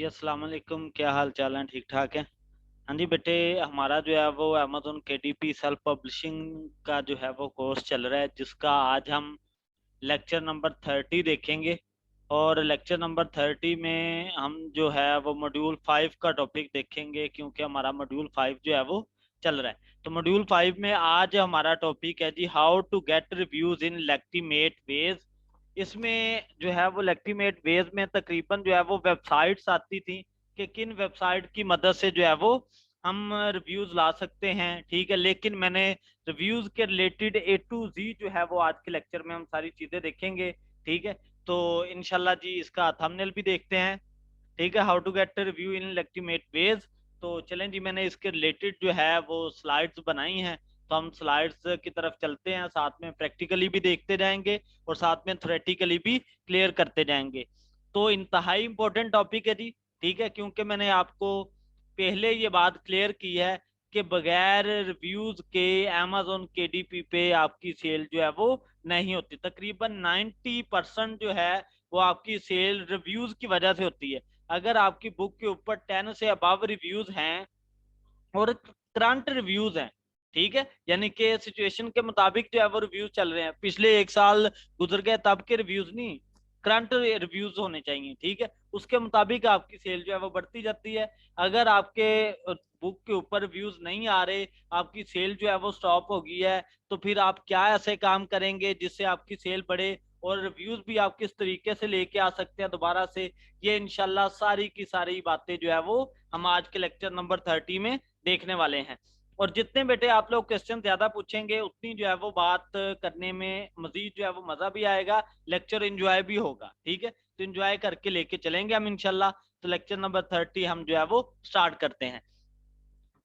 जी अस्सलाम वालेकुम, क्या हाल चाल है? ठीक ठाक है। हाँ जी बेटे, हमारा जो है वो अमेजोन केडीपी सेल्फ पब्लिशिंग का जो है वो कोर्स चल रहा है, जिसका आज हम लेक्चर नंबर 30 देखेंगे। और लेक्चर नंबर 30 में हम जो है वो मॉड्यूल 5 का टॉपिक देखेंगे, क्योंकि हमारा मॉड्यूल 5 जो है वो चल रहा है। तो मॉड्यूल 5 में आज हमारा टॉपिक है जी, how to get reviews in legitimate ways. इसमें जो है वो लेक्टिमेट वेज में तकरीबन जो है वो वेबसाइट्स आती थी कि किन वेबसाइट की मदद से जो है वो हम रिव्यूज ला सकते हैं। ठीक है, लेकिन मैंने रिव्यूज के रिलेटेड ए टू जी जो है वो आज के लेक्चर में हम सारी चीजें देखेंगे। ठीक है, तो इनशाला जी इसका थंबनेल भी देखते हैं। ठीक है, how to get review in legitimate ways. तो चलें जी, मैंने इसके रिलेटेड जो है वो स्लाइड्स बनाई हैं, तो हम स्लाइड्स की तरफ चलते हैं, साथ में प्रैक्टिकली भी देखते जाएंगे और साथ में थ्योरेटिकली भी क्लियर करते जाएंगे। तो इंतहाई इंपॉर्टेंट टॉपिक है जी। ठीक है, क्योंकि मैंने आपको पहले ये बात क्लियर की है कि बगैर रिव्यूज के अमेजोन केडीपी पे आपकी सेल जो है वो नहीं होती। तकरीबन 90% जो है वो आपकी सेल रिव्यूज की वजह से होती है। अगर आपकी बुक के ऊपर 10 से अबव रिव्यूज हैं और करंट रिव्यूज हैं, ठीक है, यानी कि सिचुएशन के मुताबिक जो है वो रिव्यूज चल रहे हैं, पिछले एक साल गुजर गए तब के रिव्यूज नहीं, करंट रिव्यूज होने चाहिए। ठीक है, उसके मुताबिक आपकी सेल जो है वो बढ़ती जाती है। अगर आपके बुक के ऊपर रिव्यूज नहीं आ रहे, आपकी सेल जो है वो स्टॉप हो गई है, तो फिर आप क्या ऐसे काम करेंगे जिससे आपकी सेल बढ़े और रिव्यूज भी आप किस तरीके से लेके आ सकते हैं दोबारा से। ये इनशाला सारी की सारी बातें जो है वो हम आज के लेक्चर नंबर 30 में देखने वाले हैं। और जितने बेटे आप लोग क्वेश्चन ज्यादा पूछेंगे, उतनी जो है वो बात करने में मजीद जो है वो मजा भी आएगा, लेक्चर एंजॉय भी होगा। ठीक है, तो एंजॉय करके लेके चलेंगे हम इंशाल्लाह। तो लेक्चर नंबर 30 हम जो है वो स्टार्ट करते हैं।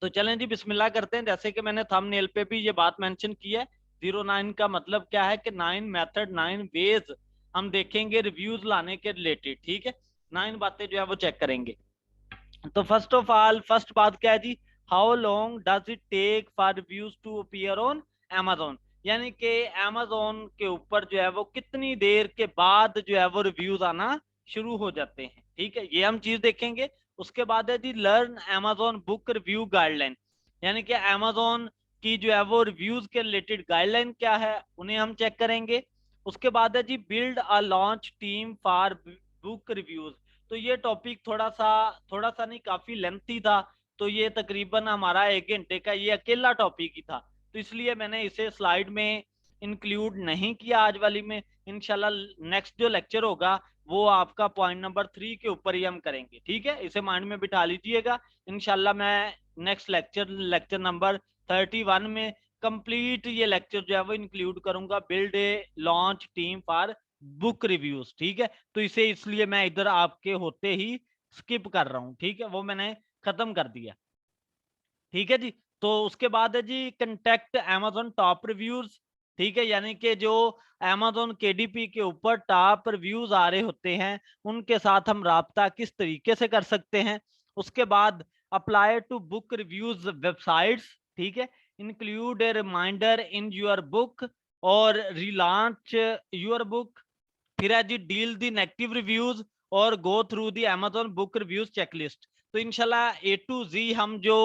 तो चलें जी, बिस्मिल्लाह करते हैं। जैसे कि मैंने थंबनेल पे भी ये बात मेंशन की है, 09 का मतलब क्या है कि 9 मेथड 9 वेज हम देखेंगे रिव्यूज लाने के रिलेटेड। ठीक है, 9 बातें जो है वो चेक करेंगे। तो फर्स्ट ऑफ ऑल फर्स्ट बात क्या है जी, how long does it take for reviews to appear on amazon। यानी कि amazon के ऊपर जो है वो कितनी देर के बाद जो है वो रिव्यूज आना शुरू हो जाते हैं। ठीक है, ये हम चीज देखेंगे। उसके बाद है जी, learn amazon book review guideline. यानी कि amazon की जो है वो रिव्यूज के रिलेटेड गाइडलाइन क्या है, उन्हें हम चेक करेंगे। उसके बाद है जी, build a launch team for book reviews. तो ये टॉपिक थोड़ा सा नहीं, काफी लेंथी था। तो ये तकरीबन हमारा 1 घंटे का ये अकेला टॉपिक ही था, तो इसलिए मैंने इसे स्लाइड में इंक्लूड नहीं किया आज वाली में। इंशाल्लाह नेक्स्ट जो लेक्चर होगा वो आपका पॉइंट नंबर 3 के ऊपर ही हम करेंगे। ठीक है, इसे माइंड में बिठा लीजिएगा। इंशाल्लाह मैं नेक्स्ट लेक्चर लेक्चर नंबर 31 में कंप्लीट ये लेक्चर जो है वो इंक्लूड करूंगा, build a launch team for book reviews. ठीक है, तो इसे इसलिए मैं इधर आपके होते ही स्किप कर रहा हूँ। ठीक है, वो मैंने खत्म कर दिया। ठीक है जी, तो उसके बाद है जी, कंटेक्ट amazon टॉप रिव्यूज। ठीक है, यानी कि जो amazon केडीपी के ऊपर टॉप रिव्यूज आ रहे होते हैं, उनके साथ हम राब्ता किस तरीके से कर सकते हैं। उसके बाद apply to book reviews websites. ठीक है, include a reminder in your book और रिलॉन्च योर बुक। फिर है जी, डील दी नेगेटिव रिव्यूज और go through the amazon book reviews checklist. तो इंशाल्लाह ए टू जी हम जो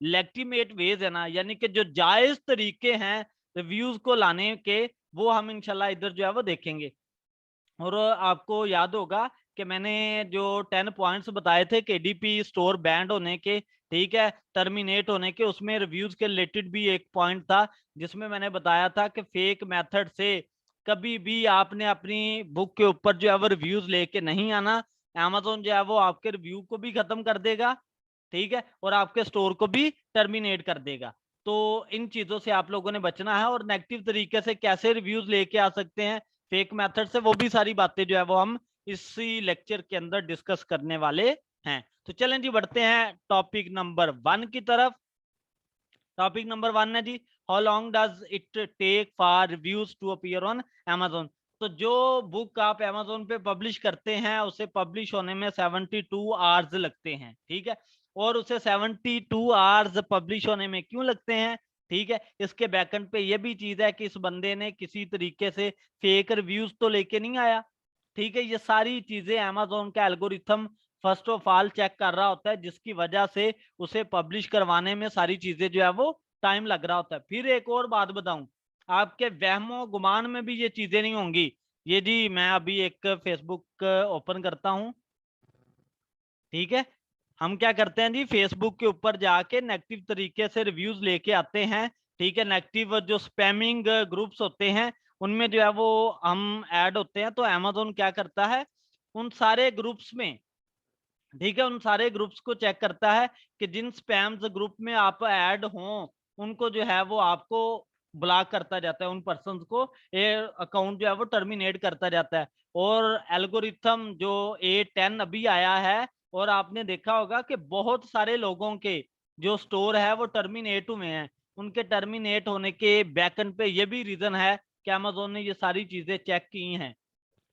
लेक्टिमेट वेज है ना, यानी कि जो जायज तरीके हैं रिव्यूज को लाने के, वो हम इंशाल्लाह इधर जो है वो देखेंगे। और आपको याद होगा कि मैंने जो 10 पॉइंट्स बताए थे केडीपी स्टोर बैंड होने के, ठीक है, टर्मिनेट होने के, उसमें रिव्यूज के रिलेटेड भी एक पॉइंट था, जिसमें मैंने बताया था कि फेक मेथड से कभी भी आपने अपनी बुक के ऊपर जो है वो रिव्यूज लेके नहीं आना। amazon जो है वो आपके रिव्यू को भी खत्म कर देगा, ठीक है, और आपके स्टोर को भी टर्मिनेट कर देगा। तो इन चीजों से आप लोगों ने बचना है, और नेगेटिव तरीके से कैसे रिव्यूज लेके आ सकते हैं फेक मेथड से, वो भी सारी बातें जो है वो हम इसी लेक्चर के अंदर डिस्कस करने वाले हैं। तो चलें जी, बढ़ते हैं टॉपिक नंबर 1 की तरफ। टॉपिक नंबर 1 है जी, how long does it take for reviews to appear on amazon। तो जो बुक आप amazon पे पब्लिश करते हैं, उसे पब्लिश होने में 72 आवर्स लगते हैं। ठीक है, और उसे 72 आवर्स पब्लिश होने में क्यों लगते हैं? ठीक है, इसके बैकएंड पे ये भी चीज है कि इस बंदे ने किसी तरीके से फेक रिव्यूज तो लेके नहीं आया। ठीक है, ये सारी चीजें amazon का algorithm first of all check कर रहा होता है, जिसकी वजह से उसे पब्लिश करवाने में सारी चीजें जो है वो टाइम लग रहा होता है। फिर एक और बात बताऊं, आपके वहमो गुमान में भी ये चीजें नहीं होंगी। ये जी मैं अभी एक फेसबुक ओपन करता हूं, ठीक है। हम क्या करते हैं जी, फेसबुक के ऊपर जाके नेगेटिव तरीके से रिव्यूज लेके आते हैं, ठीक है। नेगेटिव जो स्पैमिंग ग्रुप्स होते हैं उनमें जो है वो हम ऐड होते हैं। तो अमेजोन क्या करता है, उन सारे ग्रुप्स में, ठीक है, उन सारे ग्रुप्स को चेक करता है कि जिन स्पैम्स ग्रुप में आप ऐड हों उनको जो है वो आपको ब्लॉक करता जाता है, उन पर्सन्स को ये अकाउंट जो है वो टर्मिनेट करता जाता है। और एल्गोरिथम जो A10 अभी आया है, और आपने देखा होगा कि बहुत सारे लोगों के जो स्टोर है वो टर्मिनेट हुए हैं। उनके टर्मिनेट होने के बैकएंड पे ये भी रीजन है कि अमेजोन ने ये सारी चीजें चेक की हैं,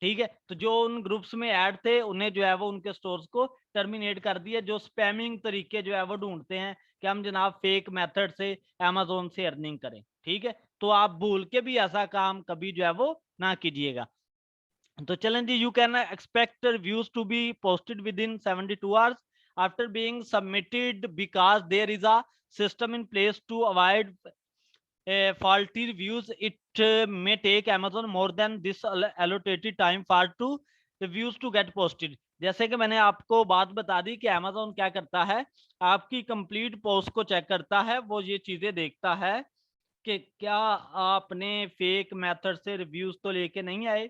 ठीक है। तो जो उन ग्रुप्स में ऐड थे उन्हें जो है वो उनके स्टोर्स को टर्मिनेट कर दिया, जो स्पैमिंग तरीके जो है वो ढूंढते हैं कि हम जनाब फेक मेथड से अमेजोन से अर्निंग करें, ठीक है। तो आप भूल के भी ऐसा काम कभी जो है वो ना कीजिएगा। तो चलें जी, you can expect reviews to be posted within 72 hours after being submitted because there is a system in place to avoid faulty reviews. It may take Amazon more than this allocated time for to reviews to get posted. जैसे कि मैंने आपको बात बता दी कि Amazon क्या करता है, आपकी कंप्लीट पोस्ट को चेक करता है, वो ये चीजें देखता है कि क्या आपने फेक मेथड से रिव्यूज तो लेके नहीं आए,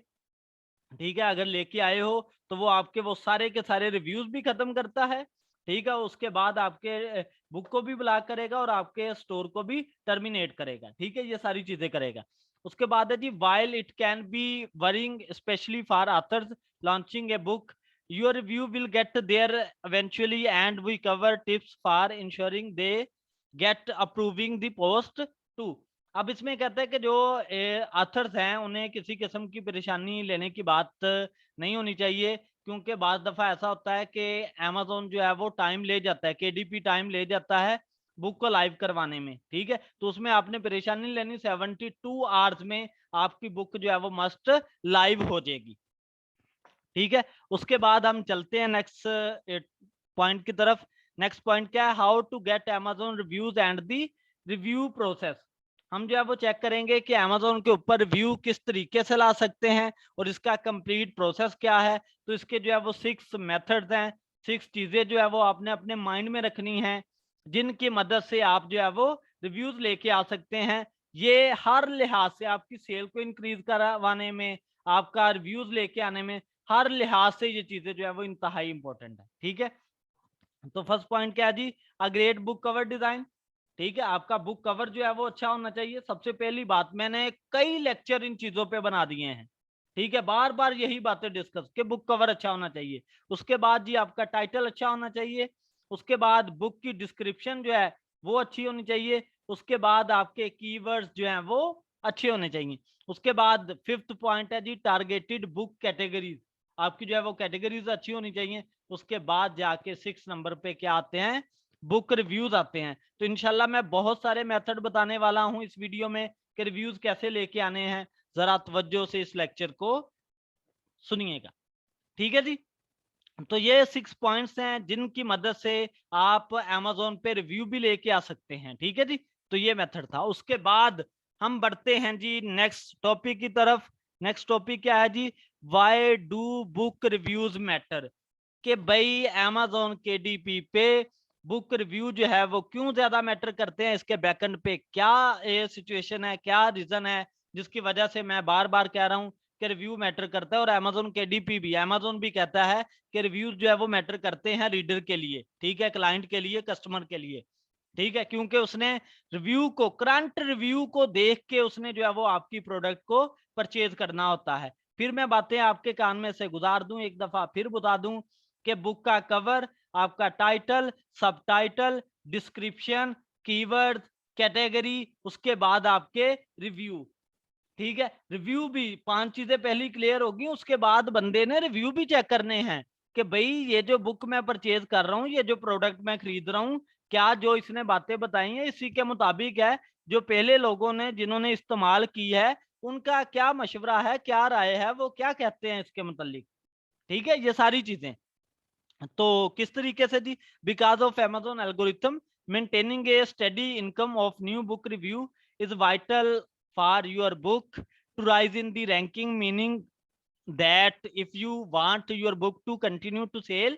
ठीक है। अगर लेके आए हो तो वो आपके वो सारे के सारे रिव्यूज भी खत्म करता है, ठीक है। उसके बाद आपके बुक को भी ब्लॉक करेगा और आपके स्टोर को भी टर्मिनेट करेगा, ठीक है। ये सारी चीजें करेगा। उसके बाद है जी, while it can be worrying especially for authors launching a book, your review will get there eventually and we cover tips for ensuring they get approving the post too. अब इसमें कहते हैं कि जो ऑथर्स हैं उन्हें किसी किस्म की परेशानी लेने की बात नहीं होनी चाहिए, क्योंकि बाद दफा ऐसा होता है कि अमेजोन जो है वो टाइम ले जाता है, केडीपी टाइम ले जाता है बुक को लाइव करवाने में, ठीक है। तो उसमें आपने परेशानी नहीं लेनी, 72 आवर्स में आपकी बुक जो है वो मस्ट लाइव हो जाएगी, ठीक है। उसके बाद हम चलते हैं नेक्स्ट पॉइंट की तरफ। नेक्स्ट पॉइंट क्या है, how to get Amazon reviews and the review process. हम जो है वो चेक करेंगे कि अमेजोन के ऊपर रिव्यू किस तरीके से ला सकते हैं और इसका कंप्लीट प्रोसेस क्या है। तो इसके जो है वो 6 मेथड्स हैं, 6 चीजें जो है वो आपने अपने माइंड में रखनी है, जिनकी मदद से आप जो है वो रिव्यूज लेके आ सकते हैं। ये हर लिहाज से आपकी सेल को इंक्रीज करवाने में, आपका रिव्यूज लेके आने में, हर लिहाज से ये चीजें जो है वो इंतहाई इंपॉर्टेंट है, ठीक है। तो फर्स्ट पॉइंट क्या है जी, a great book cover design, ठीक है। आपका बुक कवर जो है वो अच्छा होना चाहिए। सबसे पहली बात, मैंने कई लेक्चर इन चीजों पे बना दिए हैं, ठीक है, बार बार यही बातें डिस्कस कि बुक कवर अच्छा होना चाहिए। उसके बाद जी आपका टाइटल अच्छा होना चाहिए। उसके बाद बुक की डिस्क्रिप्शन जो है वो अच्छी होनी चाहिए। उसके बाद आपके कीवर्ड्स जो हैं वो अच्छे होने चाहिए। उसके बाद फिफ्थ पॉइंट है जी, टारगेटेड बुक कैटेगरीज, आपकी जो है वो कैटेगरीज अच्छी होनी चाहिए। उसके बाद जाके 6 नंबर पे क्या आते हैं, बुक रिव्यूज आते हैं। तो इंशाल्लाह मैं बहुत सारे मेथड बताने वाला हूं इस वीडियो में कि रिव्यूज कैसे लेके आने हैं। जरा तवज्जो से इस लेक्चर को सुनिएगा, ठीक है जी। तो ये 6 पॉइंट्स हैं जिनकी मदद से आप अमेजोन पे रिव्यू भी लेके आ सकते हैं, ठीक है जी। तो ये मेथड था। उसके बाद हम बढ़ते हैं जी नेक्स्ट टॉपिक की तरफ। नेक्स्ट टॉपिक क्या है जी, why do book reviews matter, कि भाई अमेजोन के डीपी पे बुक रिव्यू जो है वो क्यों ज्यादा मैटर करते हैं, इसके बैकएंड पे क्या ये सिचुएशन है, क्या रीजन है जिसकी वजह से मैं बार बार कह रहा हूं कि रिव्यू मैटर करता है। और अमेजोन के डीपी भी, अमेजोन भी कहता है कि रिव्यूज जो है वो मैटर करते हैं रीडर के लिए, ठीक है, क्लाइंट के लिए, कस्टमर के लिए, ठीक है। क्योंकि उसने रिव्यू को, करंट रिव्यू को देख के उसने जो है वो आपकी प्रोडक्ट को परचेज करना होता है। फिर मैं बातें आपके कान में से गुजार दूं, एक दफा फिर बता दूं कि बुक का कवर, आपका टाइटल, सब टाइटल, डिस्क्रिप्शन, कीवर्ड, कैटेगरी, उसके बाद आपके रिव्यू, ठीक है। रिव्यू भी 5 चीजें पहली क्लियर होगी, उसके बाद बंदे ने रिव्यू भी चेक करने हैं कि भाई ये जो बुक मैं परचेज कर रहा हूँ, ये जो प्रोडक्ट मैं खरीद रहा हूँ, क्या जो इसने बातें बताई हैं इसी के मुताबिक है, जो पहले लोगों ने जिन्होंने इस्तेमाल की है उनका क्या मशवरा है, क्या राय है, वो क्या कहते हैं इसके मुतालिक, ठीक है। ये सारी चीजें तो किस तरीके से जी, because of Amazon algorithm maintaining a steady income of new book review is vital for your book to rise in the ranking, meaning that if you want your book to continue to sell,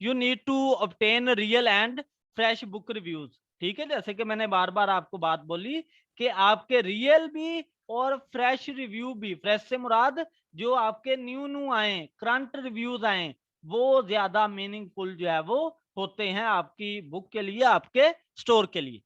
you need to obtain real and fresh book reviews। ठीक है, जैसे कि मैंने बार बार आपको बात बोली कि आपके रियल भी और फ्रेश रिव्यू भी, फ्रेश से मुराद जो आपके न्यू आए, करंट रिव्यूज आए, वो ज्यादा मीनिंगफुल जो है वो होते हैं आपकी बुक के लिए, आपके स्टोर के लिए।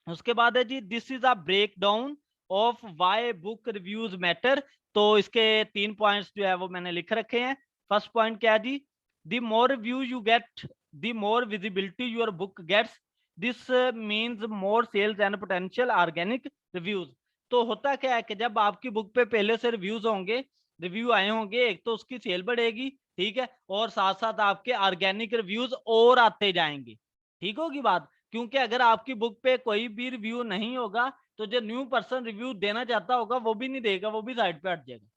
उसके बाद है जी, this is a breakdown of why book reviews matter. तो इसके 3 पॉइंट्स जो है वो मैंने लिख रखे हैं। फर्स्ट पॉइंट क्या है जी, the more review you get the more visibility your book gets, this means more sales and potential organic reviews. तो होता क्या है कि जब आपकी बुक पे पहले से रिव्यूज होंगे, रिव्यू आए होंगे, एक तो उसकी सेल बढ़ेगी, ठीक है, और साथ साथ आपके ऑर्गेनिक रिव्यूज और आते जाएंगे। ठीक होगी बात, क्योंकि अगर आपकी बुक पे कोई भी रिव्यू नहीं होगा तो जो न्यू पर्सन रिव्यू देना चाहता होगा वो भी नहीं देगा, वो भी साइड पे हट जाएगा।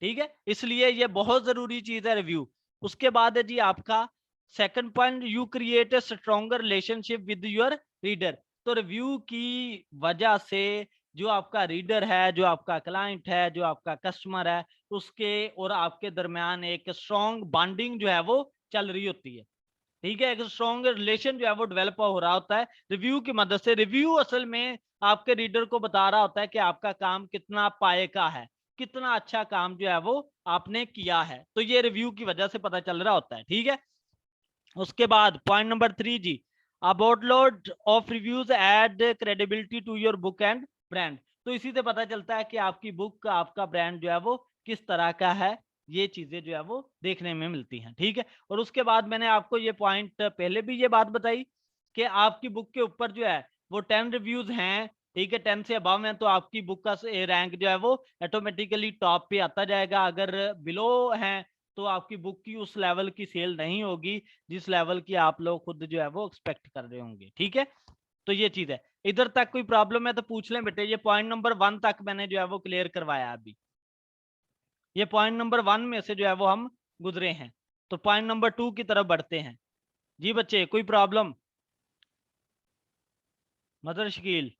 ठीक है, इसलिए ये बहुत जरूरी चीज है रिव्यू। उसके बाद है जी आपका second point, you create a stronger relationship with your reader. तो रिव्यू की वजह से जो आपका रीडर है, जो आपका क्लाइंट है, जो आपका कस्टमर है, उसके और आपके दरमियान एक स्ट्रॉन्ग बॉन्डिंग जो है वो चल रही होती है। ठीक है, एक स्ट्रॉन्ग रिलेशन जो है वो डेवलप हो रहा होता है रिव्यू की मदद से। रिव्यू असल में आपके रीडर को बता रहा होता है कि आपका काम कितना पाए का है, कितना अच्छा काम जो है वो आपने किया है, तो ये रिव्यू की वजह से पता चल रहा होता है। ठीक है, उसके बाद पॉइंट नंबर 3 जी, about load of reviews add credibility to your book and brand. तो इसी से पता चलता है कि आपकी बुक, आपका ब्रांड जो है वो किस तरह का है, ये चीजें जो है वो देखने में मिलती हैं। ठीक है, और उसके बाद मैंने आपको ये पॉइंट पहले भी ये बात बताई कि आपकी बुक के ऊपर जो है वो 10 रिव्यूज हैं, ठीक है, 10 से अबव है, तो आपकी बुक का रैंक जो है वो ऑटोमेटिकली टॉप पे आता जाएगा। अगर बिलो है तो आपकी बुक की उस लेवल की सेल नहीं होगी जिस लेवल की आप लोग खुद जो है वो एक्सपेक्ट कर रहे होंगे। ठीक है, तो ये चीज है। इधर तक कोई प्रॉब्लम है तो पूछ लें बेटे। ये पॉइंट नंबर 1 तक मैंने जो है वो क्लियर करवाया अभी। ये पॉइंट नंबर 1 में से जो है वो हम गुजरे हैं, तो पॉइंट नंबर 2 की तरफ बढ़ते हैं। जी बच्चे, कोई प्रॉब्लम? मदर शकील?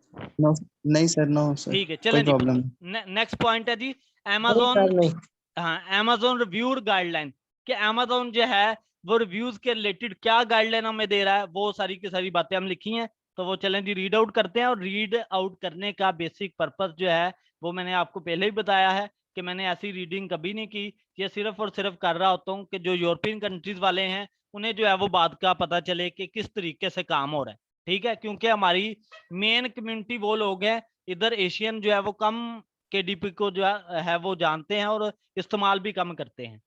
नो, नहीं सर, नो सर, ठीक है, कोई चलें जी। प्रॉब्लम नेक्स्ट पॉइंट है जी, नहीं amazon। सर नहीं। हाँ, amazon रिव्यू गाइडलाइन, कि amazon जो है वो रिव्यूज के रिलेटेड क्या गाइडलाइन हमें दे रहा है, वो सारी की सारी बातें हम लिखी हैं। तो वो चलें जी, रीड आउट करते हैं। और रीड आउट करने का बेसिक पर्पस जो है वो मैंने आपको पहले ही बताया है कि मैंने ऐसी रीडिंग कभी नहीं की। ये सिर्फ और सिर्फ कर रहा होता हूँ कि जो यूरोपियन कंट्रीज वाले हैं उन्हें जो है वो बात का पता चले कि किस तरीके से काम हो रहा है। ठीक है, क्योंकि हमारी मेन कम्युनिटी वो लोग हैं इधर, एशियन जो है वो कम केडीपी को जो है वो जानते हैं और इस्तेमाल भी कम करते हैं।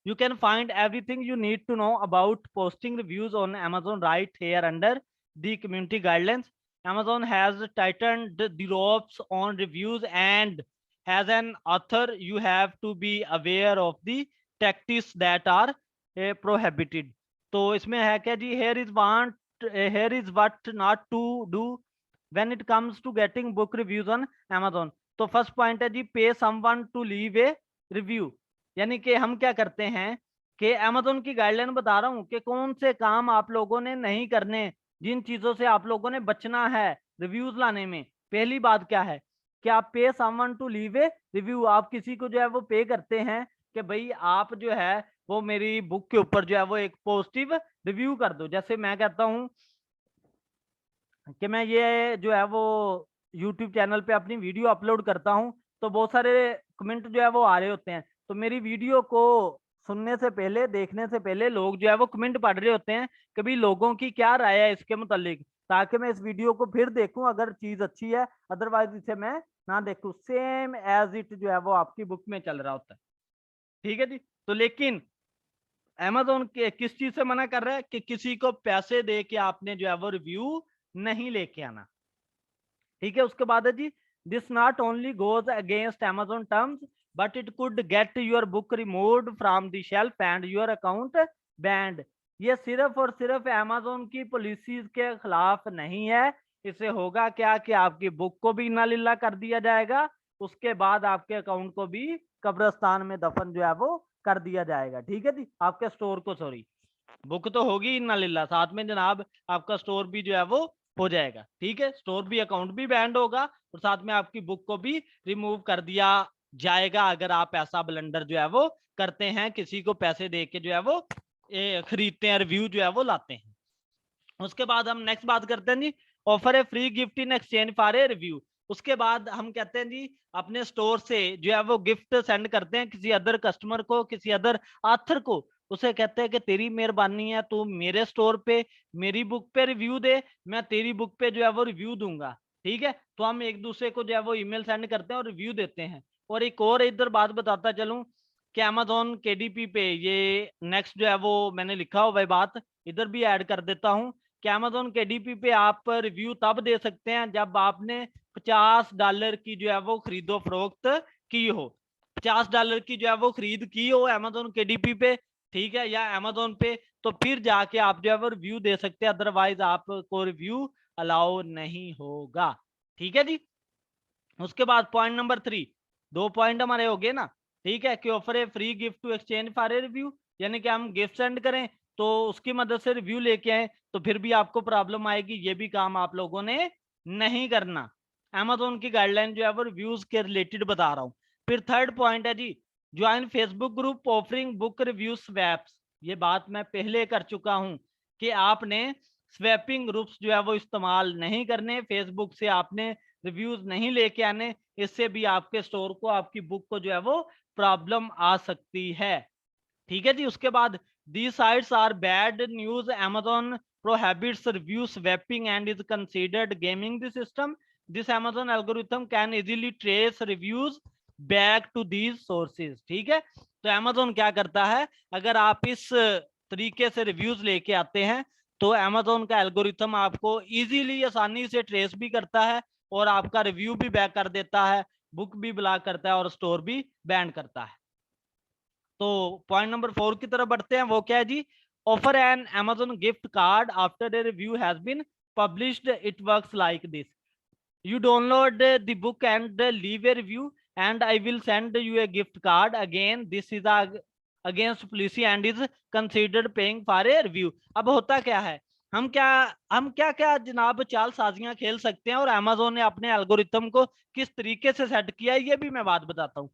You can find everything you need to know about posting reviews on Amazon right here under the community guidelines. Amazon has tightened the ropes on reviews, and as an author you have to be aware of the tactics that are prohibited. तो इसमें है क्या जी, here is what not to do when it comes to getting book reviews on Amazon. तो first point है जी, pay someone to leave a review. यानी कि हम क्या करते हैं कि Amazon की गाइडलाइन बता रहा हूं कि कौन से काम आप लोगों ने नहीं करने, जिन चीजों से आप लोगों ने बचना है रिव्यूज लाने में। पहली बात क्या है कि आप pay someone to leave a review, आप किसी को जो है वो पे करते हैं कि भाई आप जो है वो मेरी बुक के ऊपर जो है वो एक पॉजिटिव रिव्यू कर दो। जैसे मैं कहता हूं कि मैं ये जो है वो YouTube चैनल पे अपनी वीडियो अपलोड करता हूं, तो बहुत सारे कमेंट जो है वो आ रहे होते हैं। तो मेरी वीडियो को सुनने से पहले, देखने से पहले लोग जो है वो कमेंट पढ़ रहे होते हैं कि भाई लोगों की क्या राय है इसके मुतालिक, ताकि मैं इस वीडियो को फिर देखूं अगर चीज अच्छी है, अदरवाइज इसे मैं ना देखूं। सेम एज इट जो है वो आपकी बुक में चल रहा होता है। ठीक है जी, तो लेकिन Amazon के किस चीज से मना कर रहा है कि किसी को पैसे दे के आपने जो है वो रिव्यू नहीं लेके आना। ठीक है, उसके बाद है जी, this not only goes against Amazon terms but it could get your book removed from the shelf and your account banned. ये सिर्फ और सिर्फ Amazon की पॉलिसीज के खिलाफ नहीं है। इससे होगा क्या कि आपकी बुक को भी इन्ना लिल्ला कर दिया जाएगा, उसके बाद आपके अकाउंट को भी कब्रिस्तान में दफन जो है वो कर दिया जाएगा। ठीक है जी, आपके स्टोर को, सॉरी बुक तो होगी इन्ना लिल्ला, साथ में जनाब आपका स्टोर भी जो है वो हो जाएगा। ठीक है, स्टोर भी, अकाउंट भी बैंड होगा और साथ में आपकी बुक को भी रिमूव कर दिया जाएगा अगर आप ऐसा ब्लंडर जो है वो करते हैं, किसी को पैसे दे के जो है वो खरीदते हैं, रिव्यू जो है वो लाते हैं। उसके बाद हम नेक्स्ट बात करते हैं जी, offer a free gift in exchange for a review. उसके बाद हम कहते हैं जी अपने स्टोर से जो है वो गिफ्ट सेंड करते हैं किसी अदर कस्टमर को, किसी अदर ऑथर को। उसे कहते हैं कि तेरी मेहरबानी है, तू मेरे स्टोर पे मेरी बुक पे रिव्यू दे, मैं तेरी बुक पे जो है वो रिव्यू दूंगा। ठीक है, तो हम एक दूसरे को जो है वो ईमेल सेंड करते हैं और रिव्यू देते हैं। और एक और इधर बात बताता चलूं कि अमेजोन केडीपी पे ये नेक्स्ट जो है वो मैंने लिखा हुआ है बात, इधर भी ऐड कर देता हूं कि अमेजोन केडीपी पे आप रिव्यू तब दे सकते हैं जब आपने $50 की जो है वो खरीदो फरोख्त की हो। $50 की जो है वो खरीद की हो अमेजोन केडीपी पे, ठीक है, या अमेजोन पे, तो फिर जाके आप जो है वो रिव्यू दे सकते हैं, अदरवाइज आपको रिव्यू अलाउ नहीं होगा। ठीक है जी। उसके बाद पॉइंट नंबर 3, 2 पॉइंट हमारे हो गए ना। ठीक है, कि offer a free gift to exchange for a review, यानी कि हम गिफ्ट सेंड करें तो उसकी मदद से रिव्यू लेके आए तो फिर भी आपको प्रॉब्लम आएगी, ये भी काम आप लोगों ने नहीं करना। अमेजोन की गाइडलाइन जो है वो रिव्यूज के रिलेटेड बता रहा हूँ। फिर थर्ड पॉइंट है जी, join Facebook group offering book review swaps. ये बात मैं पहले कर चुका हूँ कि आपने स्वैपिंग ग्रुप्स जो है वो इस्तेमाल नहीं करने, फेसबुक से आपने रिव्यूज नहीं लेके आने, इससे भी आपके स्टोर को, आपकी बुक को जो है वो प्रॉब्लम आ सकती है। ठीक है जी। उसके बाद these sites are bad news, Amazon prohibits review swapping and is considered gaming the system. This Amazon algorithm can easily trace reviews back to these sources. ठीक है, तो Amazon क्या करता है, अगर आप इस तरीके से रिव्यूज लेके आते हैं तो Amazon का एल्गोरिथम आपको इजीली, आसानी से ट्रेस भी करता है और आपका रिव्यू भी बैक कर देता है, बुक भी ब्लॉक करता है और स्टोर भी बैन करता है। तो पॉइंट नंबर 4 की तरफ बढ़ते हैं, वो क्या है जी, offer an Amazon gift card after the review has been published. It works like this, you download the book and leave a review and I will send you a gift card. Again, this is against policy and is considered paying for a review. अब होता क्या है, हम क्या क्या जनाब चाल साजियां खेल सकते हैं और अमेजोन ने अपने एल्गोरिथम को किस तरीके से सेट किया है, ये भी मैं बात बताता हूँ।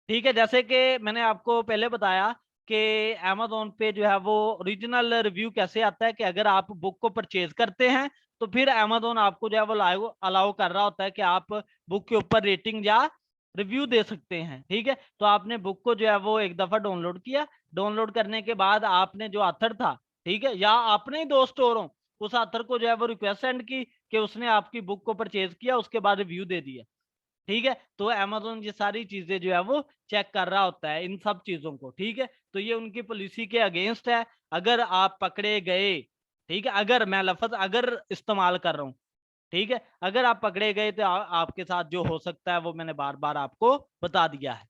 ठीक है, जैसे कि मैंने आपको पहले बताया कि अमेजोन पे जो है वो ओरिजिनल रिव्यू कैसे आता है कि अगर आप बुक को परचेज करते हैं तो फिर अमेजोन आपको जो है वो अलाउ कर रहा होता है कि आप बुक के ऊपर रेटिंग या रिव्यू दे सकते हैं। ठीक है, तो आपने बुक को जो है वो एक दफा डाउनलोड किया, डाउनलोड करने के बाद आपने जो ऑथर था, ठीक है, या आपने ही दोस्त और हो, उस ऑथर को जो है वो रिक्वेस्ट सेंड की कि उसने आपकी बुक को परचेज किया, उसके बाद रिव्यू दे दिया। ठीक है, तो अमेजोन ये सारी चीजें जो है वो चेक कर रहा होता है, इन सब चीजों को। ठीक है, तो ये उनकी पॉलिसी के अगेंस्ट है। अगर आप पकड़े गए, ठीक है, अगर मैं लफ्ज अगर इस्तेमाल कर रहा हूँ, ठीक है, अगर आप पकड़े गए तो आपके साथ जो हो सकता है वो मैंने बार बार आपको बता दिया है।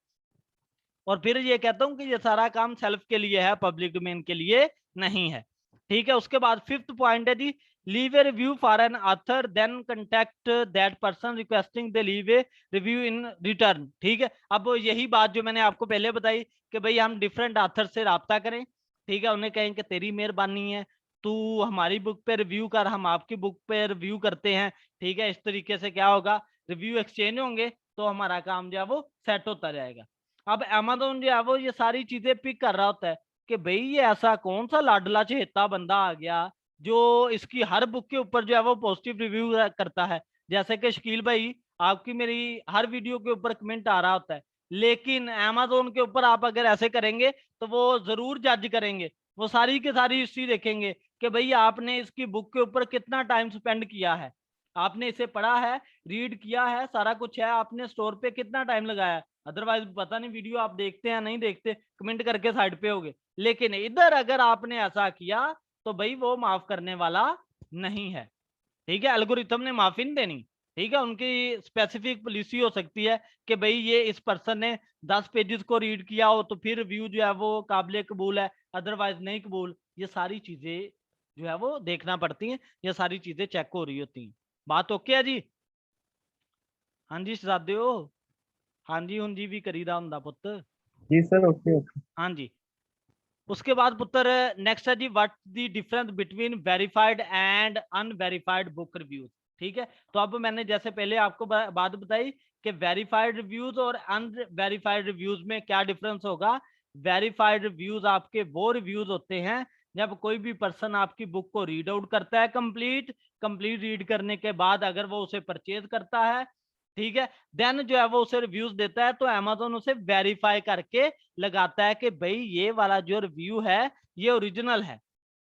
और फिर ये कहता हूँ कि ये सारा काम सेल्फ के लिए है, पब्लिक डोमेन के लिए नहीं है। ठीक है, उसके बाद 5th पॉइंट है जी, leave a review for an author then contact that person requesting they leave a review in return. ठीक है, अब यही बात जो मैंने आपको पहले बताई कि भाई हम डिफरेंट ऑथर से राब्ता करें, ठीक है, उन्हें कहें कि तेरी मेहरबानी है, तू हमारी बुक पे रिव्यू कर, हम आपकी बुक पे रिव्यू करते हैं। ठीक है, इस तरीके से क्या होगा, रिव्यू एक्सचेंज होंगे तो हमारा काम जो है वो सेट होता जाएगा। अब अमेजोन जो है वो ये सारी चीजें पिक कर रहा होता है कि भाई ये ऐसा कौन सा लाडला चहेता बंदा आ गया जो इसकी हर बुक के ऊपर जो है वो पॉजिटिव रिव्यू करता है। जैसे कि शकील भाई, आपकी मेरी हर वीडियो के ऊपर कमेंट आ रहा होता है, लेकिन अमेजोन के ऊपर आप अगर ऐसे करेंगे तो वो जरूर जज करेंगे, वो सारी की सारी हिस्ट्री देखेंगे कि भाई आपने इसकी बुक के ऊपर कितना टाइम स्पेंड किया है, आपने इसे पढ़ा है, रीड किया है, सारा कुछ है, आपने स्टोर पे कितना टाइम लगाया है। अदरवाइज पता नहीं वीडियो आप देखते हैं नहीं देखते, कमेंट करके साइड पे होगे। लेकिन इधर अगर आपने ऐसा किया तो भाई वो माफ करने वाला नहीं है। ठीक है, एल्गोरिथम ने माफी नहीं देनी। ठीक है, उनकी स्पेसिफिक पॉलिसी हो सकती है कि भाई ये इस पर्सन ने 10 पेजेस को रीड किया हो तो फिर व्यू जो है वो काबिल कबूल है, अदरवाइज नहीं कबूल। ये सारी चीजें जो है वो देखना पड़ती हैं, ये सारी चीजें चेक हो रही होती हैं। बात ओके है जी? हाँ जी शहजादे हो, हाँ जी हूँ जी भी करीदा हुंदा पुत्त। जी सर, ओके ओके। हाँ जी। उसके बाद पुत्र नेक्स्ट है जी, what the difference between verified and unverified book reviews. ठीक है, तो अब मैंने जैसे पहले आपको बात बताई कि वेरीफाइड रिव्यूज और अनवेरीफाइड रिव्यूज में क्या डिफरेंस होगा। वेरीफाइड रिव्यूज आपके वो रिव्यूज होते हैं जब कोई भी पर्सन आपकी बुक को रीड आउट करता है कंप्लीट रीड करने के बाद अगर वो उसे परचेज करता है, ठीक है, देन जो है वो उसे रिव्यूज देता है, तो अमेजोन उसे वेरीफाई करके लगाता है कि भाई ये वाला जो रिव्यू है ये ओरिजिनल है।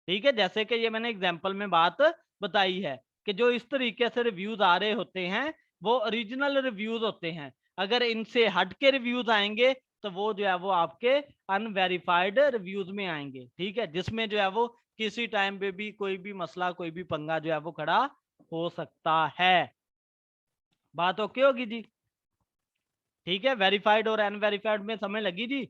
ठीक है, जैसे कि ये मैंने एग्जांपल में बात बताई है कि जो इस तरीके से रिव्यूज आ रहे होते हैं वो ओरिजिनल रिव्यूज होते हैं। अगर इनसे हट के रिव्यूज आएंगे तो वो जो है वो आपके अनवेरिफाइड रिव्यूज में आएंगे। ठीक है, जिसमें जो है वो किसी टाइम पे भी कोई भी मसला कोई भी पंगा जो है वो खड़ा हो सकता है। बात ओके होगी जी? ठीक है, वेरीफाइड और अनवेरिफाइड में समझ लगी जी?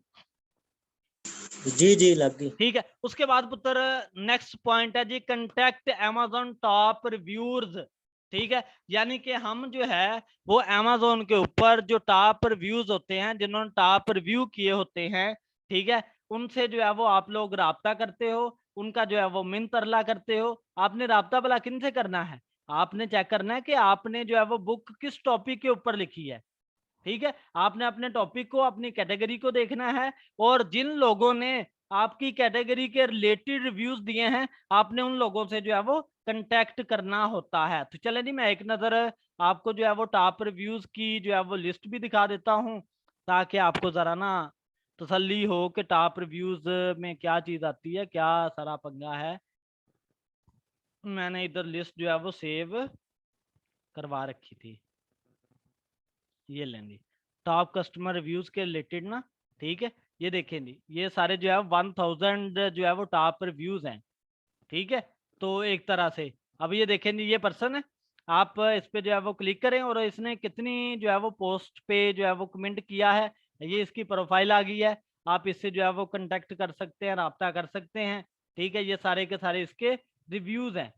जी जी लग गई। ठीक है, उसके बाद पुत्र नेक्स्ट पॉइंट है जी, कंटेक्ट अमेजोन टॉप रिव्यूज। ठीक है, यानी कि हम जो है वो अमेजोन के ऊपर जो टॉप रिव्यूज होते हैं, जिन्होंने टॉप रिव्यू किए होते हैं, ठीक है, उनसे जो है वो आप लोग राब्ता करते हो, उनका जो है वो मिन तरला करते हो। आपने राब्ता भला किन से करना है? आपने चेक करना है कि आपने जो है वो बुक किस टॉपिक के ऊपर लिखी है। ठीक है, आपने अपने टॉपिक को अपनी कैटेगरी को देखना है, और जिन लोगों ने आपकी कैटेगरी के रिलेटेड रिव्यूज दिए हैं आपने उन लोगों से जो है वो कांटेक्ट करना होता है। तो चले जी, मैं एक नजर आपको जो है वो टॉप रिव्यूज की जो है वो लिस्ट भी दिखा देता हूं, ताकि आपको जरा ना तसल्ली हो कि टॉप रिव्यूज में क्या चीज आती है, क्या सारा पंगा है। मैंने इधर लिस्ट जो है वो सेव करवा रखी थी, ये लेंगे टॉप कस्टमर रिव्यूज के रिलेटेड ना। ठीक है, ये देखें जी, ये सारे जो है 1000 जो है वो टॉप रिव्यूज हैं। ठीक है, तो एक तरह से अब ये देखें जी, ये पर्सन है, आप इस पे जो है वो क्लिक करें और इसने कितनी जो है वो पोस्ट पे जो है वो कमेंट किया है, ये इसकी प्रोफाइल आ गई है। आप इससे जो है वो कांटेक्ट कर सकते हैं, राब्ता कर सकते हैं। ठीक है, ये सारे के सारे इसके रिव्यूज हैं।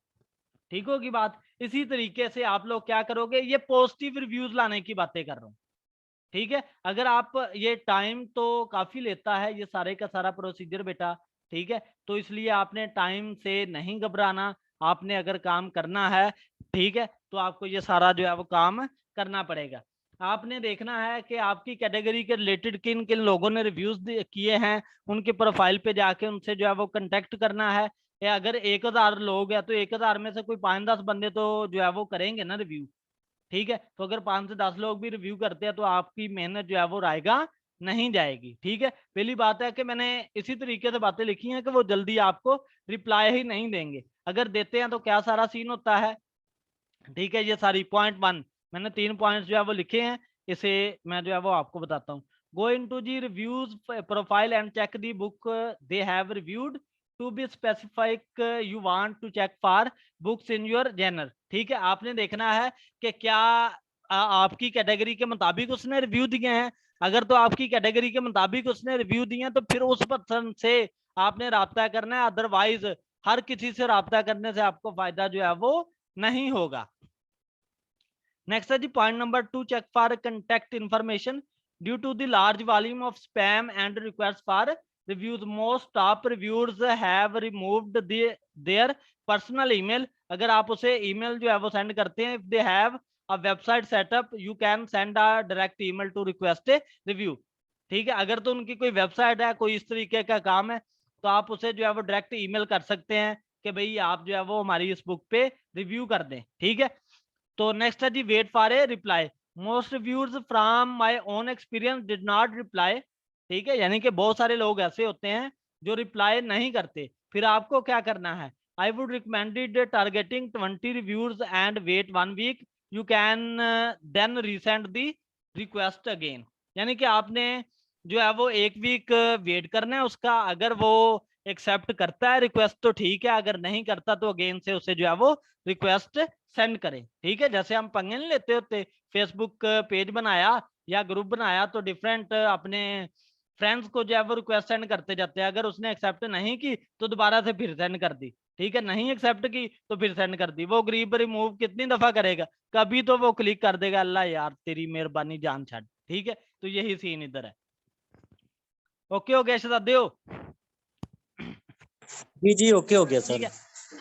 ठीक होगी बात? इसी तरीके से आप लोग क्या करोगे, ये पॉजिटिव रिव्यूज लाने की बातें कर रहा हूँ। ठीक है, अगर आप ये टाइम तो काफी लेता है ये सारे का सारा प्रोसीजर बेटा। ठीक है, तो इसलिए आपने टाइम से नहीं घबराना, आपने अगर काम करना है, ठीक है, तो आपको ये सारा जो है वो काम करना पड़ेगा। आपने देखना है कि आपकी कैटेगरी के रिलेटेड किन किन लोगों ने रिव्यूज किए हैं, उनके प्रोफाइल पे जाके उनसे जो है वो कांटेक्ट करना है। या अगर 1000 लोग हैं तो 1000 में से कोई 5-10 बंदे तो जो है वो करेंगे ना रिव्यू। ठीक है, तो अगर 5 से 10 लोग भी रिव्यू करते हैं तो आपकी मेहनत जो है वो रायगा नहीं जाएगी। ठीक है, पहली बात है कि मैंने इसी तरीके से बातें लिखी हैं कि वो जल्दी आपको रिप्लाई ही नहीं देंगे, अगर देते हैं तो क्या सारा सीन होता है। ठीक है, ये सारी .1 मैंने 3 पॉइंट्स जो है वो लिखे हैं, इसे मैं जो है वो आपको बताता हूँ। Go into the reviews profile and check the book they have reviewed, to be specific you want to check for books in your genre. ठीक है, आपने देखना है कि क्या आपकी कैटेगरी के मुताबिक उसने रिव्यू दिए हैं। अगर तो आपकी कैटेगरी के मुताबिक उसने रिव्यू दिए हैं तो फिर उस पर्सन से आपने राब्ता करना है, अदरवाइज हर किसी से राब्ता करने से आपको फायदा जो है वो नहीं होगा। नेक्स्ट है जी point number 2, check for contact information due to the large volume of spam and request for reviews, most top reviewers have removed their personal email. अगर आप उसे ईमेल जो है वो सेंड करते हैं, if they have a website setup you can send a direct email to request a review. ठीक है, अगर तो उनकी कोई वेबसाइट है, कोई इस तरीके का काम है, तो आप उसे जो है वो डायरेक्ट ईमेल कर सकते हैं कि भाई आप जो है वो हमारी इस बुक पे रिव्यू कर दें। ठीक है, तो नेक्स्ट है जी, wait for a reply, most reviews from my own experience did not reply. ठीक है, यानी कि बहुत सारे लोग ऐसे होते हैं जो रिप्लाई नहीं करते। फिर आपको क्या करना है, I would recommended targeting 20 reviews and wait 1 week, you can then resend the request again. यानी कि आपने जो है वो 1 वीक वेट करना है उसका, अगर वो एक्सेप्ट करता है रिक्वेस्ट तो ठीक है, अगर नहीं करता तो अगेन से उसे जो है वो रिक्वेस्ट सेंड करें। ठीक है, जैसे हम पंगे नहीं लेते होते, फेसबुक पेज बनाया या ग्रुप बनाया तो डिफरेंट अपने फ्रेंड्स को जो है वो रिक्वेस्ट सेंड करते जाते हैं, अगर उसने एक्सेप्ट नहीं की तो दोबारा से फिर सेंड कर दी। ठीक है, नहीं एक्सेप्ट की तो फिर सेंड कर दी। वो गरीब रिमूव कितनी दफा करेगा, कभी तो वो क्लिक कर देगा, अल्लाह यार तेरी मेहरबानी जान छाड़। ठीक है, तो यही सीन इधर है। ओके हो गया शहजादे हो? जी जी ओके हो गया ठीक सर। है।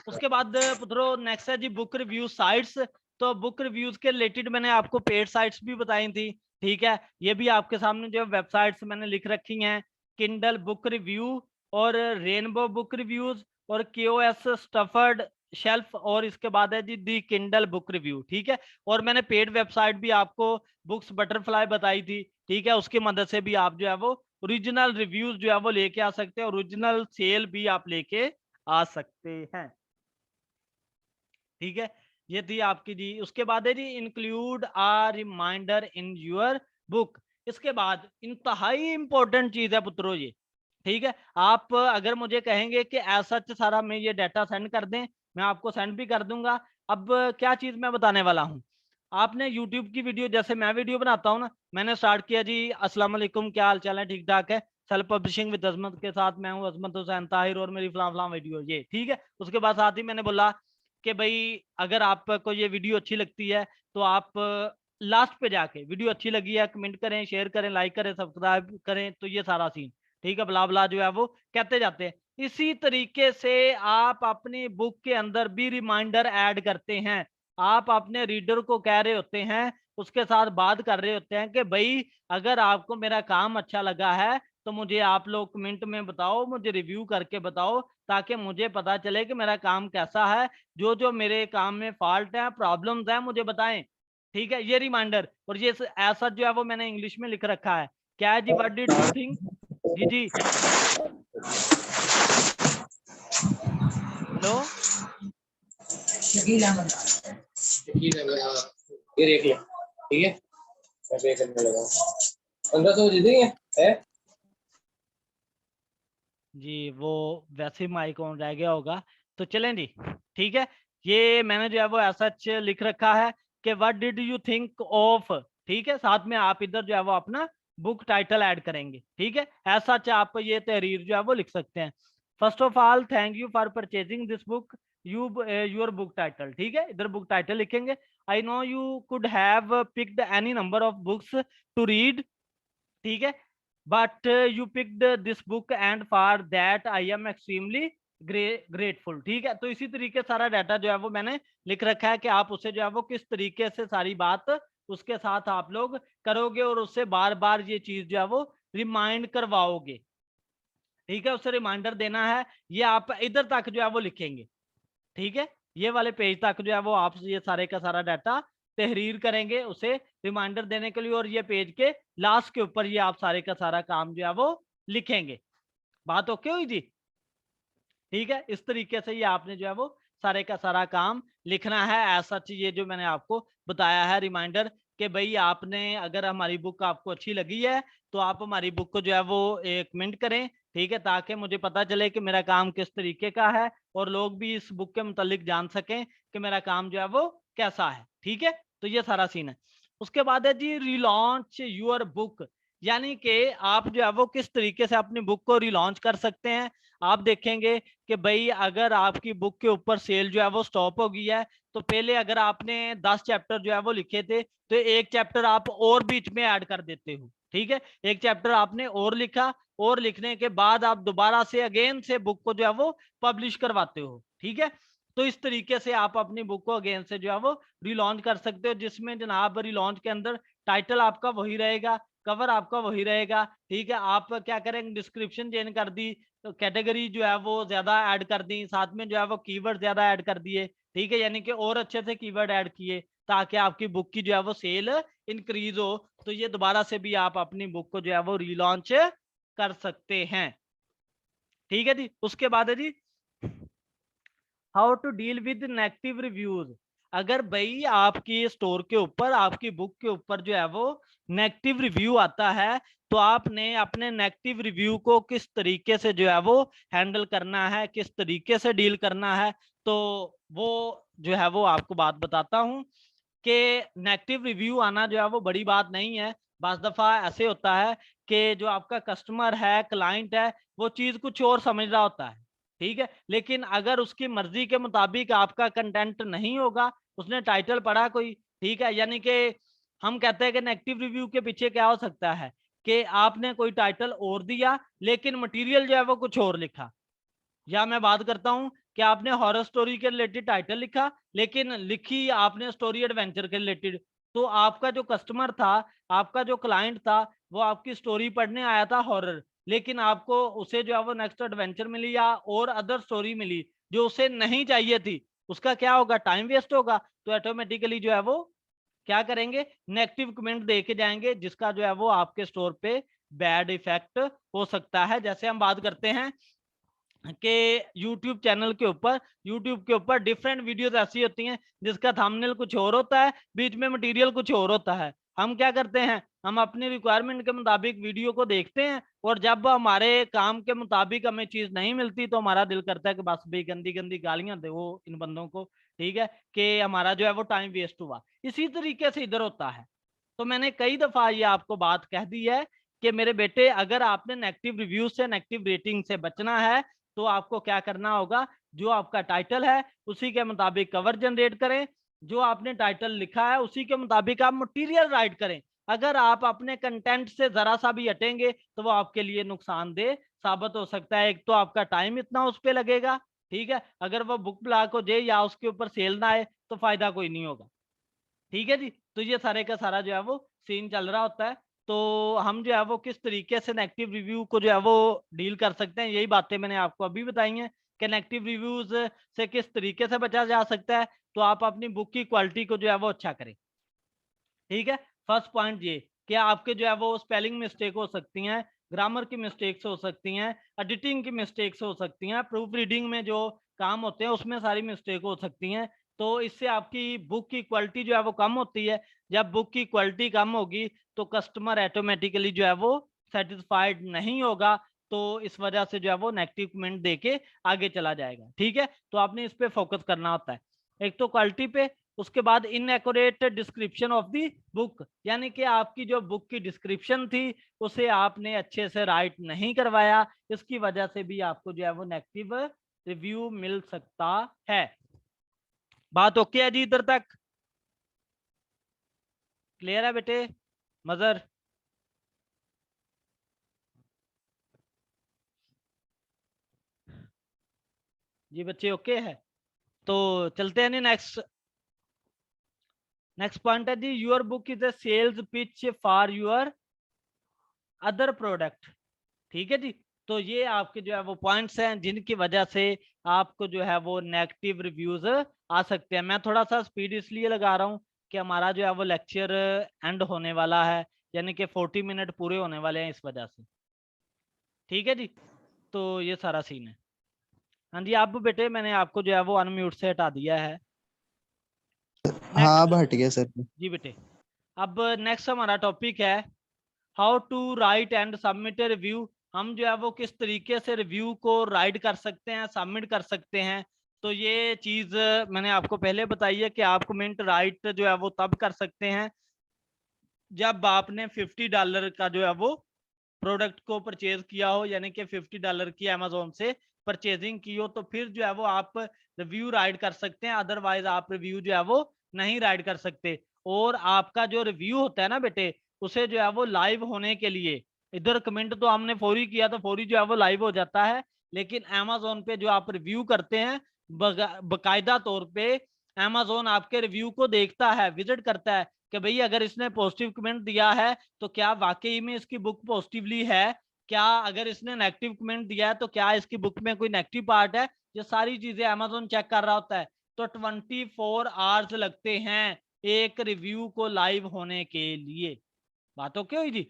उसके बाद पुत्रो नेक्स्ट है जी बुक रिव्यू साइट्स। तो बुक रिव्यूज के रिलेटेड मैंने आपको पेड साइट्स भी बताई थी। ठीक है, ये भी आपके सामने जो वेबसाइट्स मैंने लिख रखी हैं, किंडल बुक रिव्यू और रेनबो बुक रिव्यूज और KOS स्टफर्ड शेल्फ, और इसके बाद है जी दी किंडल बुक रिव्यू। ठीक है, और मैंने पेड वेबसाइट भी आपको बुक्स बटरफ्लाई बताई थी। ठीक है, उसकी मदद से भी आप जो है वो ओरिजिनल रिव्यूज जो है वो लेके आ सकते हैं, ओरिजिनल सेल भी आप लेके आ सकते हैं। ठीक है, ये थी आपकी जी। उसके बाद है जी include a reminder in your book. इसके बाद इंतहाई इंपॉर्टेंट चीज है पुत्रों ये। ठीक है, आप अगर मुझे कहेंगे कि ऐसा सारा मैं ये डाटा सेंड कर दें, मैं आपको सेंड भी कर दूंगा। अब क्या चीज मैं बताने वाला हूँ, आपने YouTube की वीडियो, जैसे मैं वीडियो बनाता हूँ ना, मैंने स्टार्ट किया जी अस्सलाम वालेकुम, क्या हाल चाल है, ठीक ठाक है, सेल्फ पब्लिशिंग विद अजमत के साथ मैं हूँ अजमत हुसैन ताहिर और मेरी फलां फलां वीडियो ये। ठीक है, उसके बाद साथ ही मैंने बोला कि भाई अगर आपको ये वीडियो अच्छी लगती है तो आप लास्ट पे जाके वीडियो अच्छी लगी है कमेंट करें, शेयर करें, लाइक करें, सब्सक्राइब करें, तो ये सारा सीन। ठीक है, बला बला जो है वो कहते जाते हैं। इसी तरीके से आप अपनी बुक के अंदर भी रिमाइंडर ऐड करते हैं। आप अपने रीडर को कह रहे होते हैं, उसके साथ बात कर रहे होते हैं कि भाई अगर आपको मेरा काम अच्छा लगा है तो मुझे आप लोग कमेंट में बताओ, मुझे रिव्यू करके बताओ, ताकि मुझे पता चले कि मेरा काम कैसा है। जो जो मेरे काम में फॉल्ट है, प्रॉब्लम्स है, मुझे बताएं। ठीक है, ये रिमाइंडर और ये ऐसा जो है वो मैंने इंग्लिश में लिख रखा है। क्या है जी, व्हाट डिड यू थिंक? जी जी हेलो। ये देख लो, ठीक है, मैं पे करने लगा 1500 दे देंगे है जी वो वैसे माइक ऑन रह गया होगा, तो चलें जी। ठीक है, ये मैंने जो है वो ऐसा लिख रखा है कि what did you think of. ठीक है, साथ में आप इधर जो है वो अपना बुक टाइटल ऐड करेंगे। ठीक है, ऐसा आप ये तहरीर जो है वो लिख सकते हैं। First of all thank you for purchasing this book, your book title. ठीक है, इधर बुक टाइटल लिखेंगे। I know you could have picked any number of books to read. ठीक है, but you picked this book and for that I am extremely grateful। ठीक है, तो इसी तरीके सारा डाटा जो है वो मैंने लिख रखा है कि आप उसे जो है वो किस तरीके से सारी बात उसके साथ आप लोग करोगे और उससे बार बार ये चीज जो है वो रिमाइंड करवाओगे। ठीक है, उसे रिमाइंडर देना है, ये आप इधर तक जो है वो लिखेंगे। ठीक है, ये वाले पेज तक जो है वो आप ये सारे का सारा डाटा तहरीर करेंगे उसे रिमाइंडर देने के लिए, और ये पेज के लास्ट के ऊपर ये आप सारे का सारा काम जो है वो लिखेंगे। बात ओके हुई जी? ठीक है, इस तरीके से ये आपने जो है वो सारे का सारा काम लिखना है। ऐसा ये जो मैंने आपको बताया है रिमाइंडर कि भाई आपने अगर हमारी बुक आपको अच्छी लगी है तो आप हमारी बुक को जो है वो कमेंट करें। ठीक है, ताकि मुझे पता चले कि मेरा काम किस तरीके का है और लोग भी इस बुक के मुतालिक जान सकें कि मेरा काम जो है वो कैसा है। ठीक है, तो ये सारा सीन है। उसके बाद है जी रिलॉन्च यूर बुक, यानी कि आप जो है वो किस तरीके से अपनी बुक को रिलॉन्च कर सकते हैं। आप देखेंगे कि भाई अगर आपकी बुक के ऊपर सेल जो है वो स्टॉप हो गई है, तो पहले अगर आपने 10 चैप्टर जो है वो लिखे थे तो एक चैप्टर आप और बीच में ऐड कर देते हो। ठीक है, एक चैप्टर आपने और लिखा और लिखने के बाद आप दोबारा से अगेन से बुक को जो है वो पब्लिश करवाते हो। ठीक है, तो इस तरीके से आप अपनी बुक को अगेन से जो है वो रिलॉन्च कर सकते हो, जिसमें जनाब रिलॉन्च के अंदर टाइटल आपका वही रहेगा, कवर आपका वही रहेगा। ठीक है, आप क्या करेंगे, डिस्क्रिप्शन चेंज कर दी, तो कैटेगरी जो है वो ज्यादा ऐड कर दी, साथ में जो है वो कीवर्ड ज्यादा ऐड कर दिए। ठीक है, यानी कि और अच्छे से कीवर्ड ऐड किए ताकि आपकी बुक की जो है वो सेल इंक्रीज हो। तो ये दोबारा से भी आप अपनी बुक को जो है वो रिलॉन्च कर सकते हैं। ठीक है जी, उसके बाद है जी how to deal with negative reviews. अगर भाई आपकी स्टोर के ऊपर, आपकी बुक के ऊपर जो है वो नेगेटिव रिव्यू आता है, तो आपने अपने नेगेटिव रिव्यू को किस तरीके से जो है वो हैंडल करना है, किस तरीके से डील करना है। तो वो जो है वो आपको बात बताता हूँ कि नेगेटिव रिव्यू आना जो है वो बड़ी बात नहीं है। बाज़ दफा ऐसे होता है कि जो आपका कस्टमर है, क्लाइंट है, वो चीज कुछ और समझ रहा होता है। ठीक है, लेकिन अगर उसकी मर्जी के मुताबिक आपका कंटेंट नहीं होगा, उसने टाइटल पढ़ा कोई, ठीक है, यानी कि हम कहते हैं कि नेगेटिव रिव्यू के पीछे क्या हो सकता है कि आपने कोई टाइटल और दिया लेकिन मटेरियल जो है वो कुछ और लिखा, या मैं बात करता हूं कि आपने हॉरर स्टोरी के रिलेटेड टाइटल लिखा लेकिन लिखी आपने स्टोरी एडवेंचर के रिलेटेड, तो आपका जो कस्टमर था, आपका जो क्लाइंट था, वो आपकी स्टोरी पढ़ने आया था हॉरर, लेकिन आपको उसे जो है वो नेक्स्ट एडवेंचर मिली या और अदर स्टोरी मिली जो उसे नहीं चाहिए थी, उसका क्या होगा, टाइम वेस्ट होगा। तो ऑटोमेटिकली जो है वो क्या करेंगे, नेगेटिव कमेंट दे के जाएंगे, जिसका जो है वो आपके स्टोर पे बैड इफेक्ट हो सकता है। जैसे हम बात करते हैं कि YouTube चैनल के ऊपर डिफरेंट वीडियोस ऐसी होती हैं जिसका थंबनेल कुछ और होता है, बीच में मटेरियल कुछ और होता है। हम क्या करते हैं, हम अपनी रिक्वायरमेंट के मुताबिक वीडियो को देखते हैं, और जब हमारे काम के मुताबिक हमें चीज नहीं मिलती तो हमारा दिल करता है कि बस भाई गंदी गंदी गालियां दे वो इन बंदों को, ठीक है, कि हमारा जो है वो टाइम वेस्ट हुआ। इसी तरीके से इधर होता है। तो मैंने कई दफा ये आपको बात कह दी है कि मेरे बेटे, अगर आपने नेगेटिव रिव्यू से, नेगेटिव रेटिंग से बचना है तो आपको क्या करना होगा, जो आपका टाइटल है उसी के मुताबिक कवर जनरेट करें, जो आपने टाइटल लिखा है उसी के मुताबिक आप मटेरियल राइट करें। अगर आप अपने कंटेंट से जरा सा भी हटेंगे तो वो आपके लिए नुकसानदेह साबित हो सकता है। एक तो आपका टाइम इतना उस पर लगेगा, ठीक है, अगर वो बुक ब्लॉक हो जाए या उसके ऊपर सेल ना आए तो फायदा कोई नहीं होगा, ठीक है जी। तो ये सारे का सारा जो है वो सीन चल रहा होता है। तो हम जो है वो किस तरीके से नेगेटिव रिव्यू को जो है वो डील कर सकते हैं, यही बातें मैंने आपको अभी बताई हैं कि नेगेटिव रिव्यूज से किस तरीके से बचा जा सकता है। तो आप अपनी बुक की क्वालिटी को जो है वो अच्छा करें, ठीक है। फर्स्ट पॉइंट ये कि आपके जो है वो स्पेलिंग मिस्टेक हो सकती हैं, ग्रामर की मिस्टेक्स हो सकती हैं, एडिटिंग की मिस्टेक्स हो सकती हैं, प्रूफ रीडिंग में जो काम होते हैं उसमें सारी मिस्टेक हो सकती हैं। तो इससे आपकी बुक की क्वालिटी जो है वो कम होती है। जब बुक की क्वालिटी कम होगी तो कस्टमर ऑटोमेटिकली जो है वो सेटिस्फाइड नहीं होगा, तो इस वजह से जो है वो नेगेटिव कमेंट देके आगे चला जाएगा, ठीक है। तो आपने इस पे फोकस करना होता है, एक तो क्वालिटी पे, उसके बाद inaccurate description of the book, यानी कि आपकी जो बुक की डिस्क्रिप्शन थी उसे आपने अच्छे से राइट नहीं करवाया, इसकी वजह से भी आपको जो है वो नेगेटिव रिव्यू मिल सकता है। बात ओके है जी, इधर तक क्लियर है बेटे? मजर जी, बच्चे ओके है? तो चलते हैं नेक्स्ट पॉइंट है जी, your book is a sales pitch for your other product, ठीक है जी। तो ये आपके जो है वो पॉइंट्स हैं जिनकी वजह से आपको जो है वो नेगेटिव रिव्यूज आ सकते हैं। मैं थोड़ा सा स्पीड इसलिए लगा रहा हूँ कि हमारा जो है वो लेक्चर एंड होने वाला है, यानी कि 40 मिनट पूरे होने वाले हैं इस वजह से, ठीक है जी। तो ये सारा सीन है। हाँ जी, अब बेटे मैंने आपको जो है वो अनम्यूट से हटा दिया है। हाँ अब नेक्स्ट हट गया सर। जी बेटे, अब नेक्स्ट हमारा टॉपिक है how to write and submit a review. हम जो है वो किस तरीके से रिव्यू को राइट कर सकते हैं, सबमिट कर सकते हैं। तो ये चीज मैंने आपको पहले बताई है कि आप कमेंट राइट जो है वो तब कर सकते हैं जब आपने $50 का जो है वो प्रोडक्ट को परचेज किया हो, यानी कि $50 की अमेजोन से परचेजिंग की हो, तो फिर जो है वो आप रिव्यू राइट कर सकते हैं, अदरवाइज आप रिव्यू जो है वो नहीं राइट कर सकते। और आपका जो रिव्यू होता है ना बेटे, उसे जो है वो लाइव होने के लिए, इधर कमेंट तो हमने फौरी किया तो फौरी जो है वो लाइव हो जाता है, लेकिन अमेजोन पे जो आप रिव्यू करते हैं बकायदा तौर पे अमेजोन आपके रिव्यू को देखता है, विजिट करता है कि भाई अगर इसने पॉजिटिव कमेंट दिया है तो क्या वाकई में इसकी बुक पॉजिटिवली है, क्या अगर इसने नेगेटिव कमेंट दिया है तो क्या इसकी बुक में कोई नेगेटिव पार्ट है। ये सारी चीजें अमेजोन चेक कर रहा होता है। तो 24 आवर्स लगते हैं एक रिव्यू को लाइव होने के लिए। बात ओके हुई जी?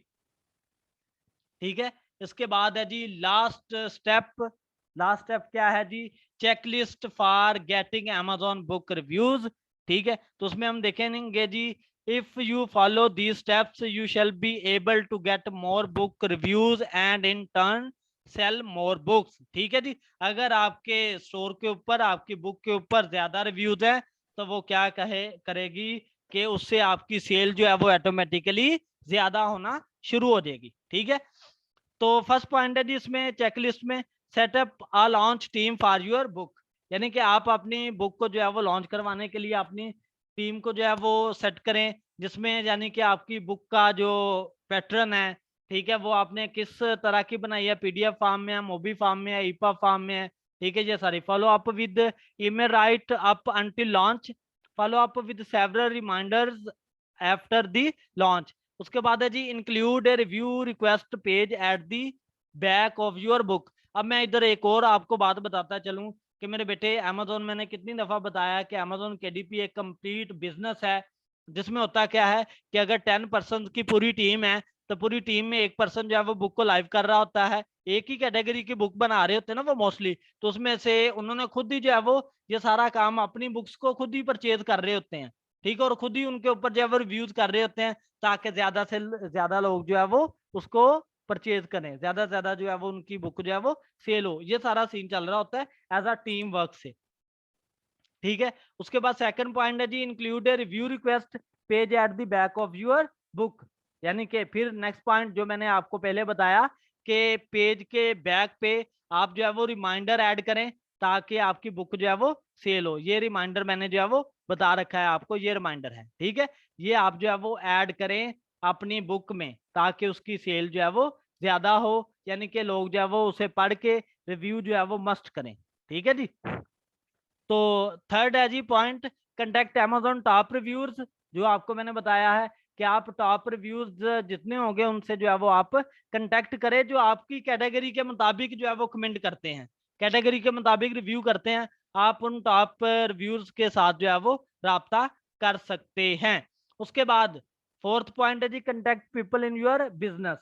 ठीक है। इसके बाद है जी लास्ट स्टेप क्या है जी, checklist for getting Amazon book reviews, ठीक है। तो उसमें हम देखेंगे जी, if you follow these steps you shall be able to get more book reviews and in turn sell more books, ठीक है जी। अगर आपके स्टोर के ऊपर, आपकी बुक के ऊपर ज्यादा रिव्यूज है तो वो क्या करेगी कि उससे आपकी सेल जो है वो ऑटोमेटिकली ज्यादा होना शुरू हो जाएगी, ठीक है। तो फर्स्ट पॉइंट है जी इसमें चेकलिस्ट में, setup a launch team for your book, यानी कि आप अपनी बुक को जो है वो लॉन्च करवाने के लिए अपनी टीम को जो है वो सेट करें, जिसमें यानी कि आपकी बुक का जो पैटर्न है, ठीक है, वो आपने किस तरह की बनाई है, पीडीएफ फॉर्म में है, मोबी फॉर्म में है, ईपा फॉर्म में है, ठीक है। ये सारी follow up with email right up until launch, follow up with several reminders after the launch. उसके बाद है जी include a review request page at the back of your book. अब मैं इधर एक और आपको बात बताता चलूं कि मेरे बेटे अमेजोन, मैंने कितनी दफा बताया कि अमेजोन केडीपी एक कंप्लीट बिजनेस है, जिसमें होता क्या है कि अगर 10% की पूरी टीम है तो पूरी टीम में एक पर्सन जो है वो बुक को लाइव कर रहा होता है, एक ही कैटेगरी की बुक बना रहे होते हैं ना वो मोस्टली, तो उसमें से उन्होंने खुद ही जो है वो ये सारा काम अपनी बुक्स को खुद ही परचेज कर रहे होते हैं, ठीक है, और खुद ही उनके ऊपर जो है वो रिव्यूज कर रहे होते हैं ताकि ज्यादा से ज्यादा लोग जो है वो उसको परचेज करें, ज्यादा से ज्यादा जो है वो उनकी बुक जो है वो सेल हो। ये सारा सीन चल रहा होता है एज अ टीम वर्क से, ठीक है। उसके बाद सेकंड पॉइंट है जी include a review request page at the back of your book, यानी कि फिर नेक्स्ट पॉइंट जो मैंने आपको पहले बताया कि पेज के बैक पे आप जो है वो रिमाइंडर ऐड करें ताकि आपकी बुक जो है वो सेल हो। ये रिमाइंडर मैंने जो है वो बता रखा है आपको, ये रिमाइंडर है, ठीक है। ये आप जो है वो ऐड करें अपनी बुक में ताकि उसकी सेल जो है वो ज्यादा हो, यानी कि लोग जो है वो उसे पढ़ के रिव्यू जो है वो मस्ट करें, ठीक है जी। तो थर्ड है जी point contact Amazon top reviews, जो आपको मैंने बताया है कि आप टॉप रिव्यूज जितने होंगे उनसे जो है वो आप कंटेक्ट करें, जो आपकी कैटेगरी के मुताबिक जो है वो कमेंट करते हैं, कैटेगरी के मुताबिक रिव्यू करते हैं, आप उन टॉप रिव्यूज के साथ जो है वो राब्ता कर सकते हैं। उसके बाद फोर्थ पॉइंट है जी contact people in your business,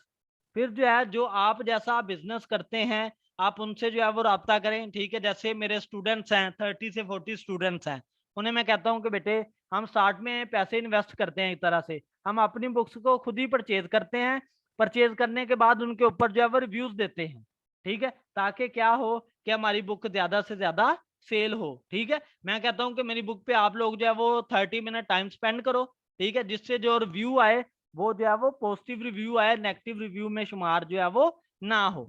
फिर जो है जो आप जैसा बिजनेस करते हैं आप उनसे जो है वो राब्ता करें, ठीक है। जैसे मेरे स्टूडेंट्स हैं 30 से 40 स्टूडेंट्स हैं, उन्हें मैं कहता हूं कि बेटे हम स्टार्ट में पैसे इन्वेस्ट करते हैं, एक तरह से हम अपनी बुक्स को खुद ही परचेज करते हैं, परचेज करने के बाद उनके ऊपर जो है वो रिव्यूज देते हैं, ठीक है, ताकि क्या हो कि हमारी बुक ज्यादा से ज्यादा सेल हो, ठीक है। मैं कहता हूं कि मेरी बुक पे आप लोग जो है वो 30 मिनट टाइम स्पेंड करो, ठीक है, जिससे जो रिव्यू आए वो जो है वो पॉजिटिव रिव्यू आए, नेगेटिव रिव्यू में शुमार जो है वो ना हो,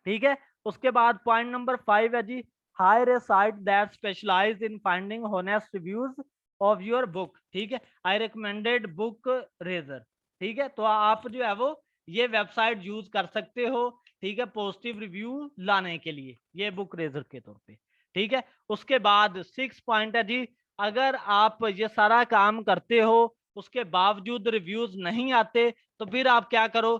ठीक है। उसके बाद पॉइंट नंबर 5 है जी hire a site that specialize in finding honest reviews of your book, ठीक है। आई रिकमेंडेड बुक रेजर, ठीक है। तो आप जो है वो ये वेबसाइट यूज कर सकते हो, ठीक है, पॉजिटिव रिव्यू लाने के लिए, ये बुक रेजर के तौर पे, ठीक है। उसके बाद 6 पॉइंट है जी अगर आप ये सारा काम करते हो उसके बावजूद रिव्यूज नहीं आते तो फिर आप क्या करो